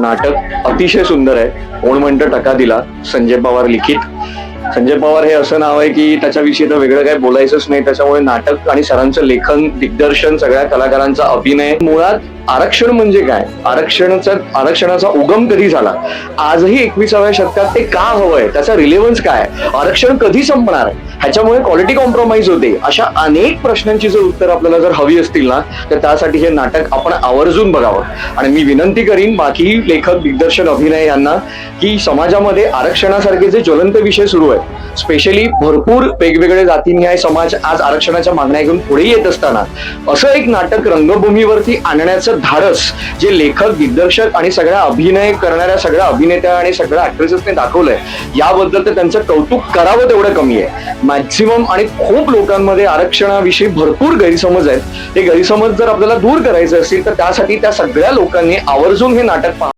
नाटक अतिशय सुंदर आहे. ओण म्हणतं टका दिला, संजय पवार लिखित. संजय पवार हे असं नाव आहे की त्याच्याविषयी तर वेगळं काही बोलायचंच नाही. त्याच्यामुळे नाटक आणि सरांचं लेखन, दिग्दर्शन, सगळ्या कलाकारांचा अभिनय. मुळात आरक्षण म्हणजे काय, आरक्षणाचा उगम कधी झाला, आजही 21व्या शतकात ते का हवंय, त्याचा रिलेव्हन्स काय, आरक्षण कधी संपणार आहे, ह्याच्यामुळे क्वालिटी कॉम्प्रोमाइज होते. अशा अनेक प्रश्नांची जर उत्तर आपल्याला जर हवी असतील ना, तर त्यासाठी हे नाटक आपण आवर्जून बघावं. आणि मी विनंती करीन बाकी लेखक, दिग्दर्शन, अभिनय यांना की समाजामध्ये आरक्षणासारखे जे ज्वलंत विषय सुरू आहेत, स्पेशली भरपूर वेगवेगळे जातीन्याय समाज आज आरक्षणाच्या मागण्या घेऊन पुढे येत असताना असं एक नाटक रंगभूमीवरती आणण्याचं धाडस जे लेखक, दिग्दर्शक आणि सगळ्या अभिनय करणाऱ्या सगळ्या अभिनेत्या आणि सगळ्या ऍक्ट्रेसेसने दाखवलंय, याबद्दल तर त्यांचं कौतुक करावं तेवढं कमी आहे. मॅक्सिमम आणि खूप लोकांमध्ये आरक्षणाविषयी भरपूर गैरसमज आहेत. ते गैरसमज जर आपल्याला दूर करायचे असतील तर त्यासाठी त्या सगळ्या लोकांनी आवर्जून हे नाटक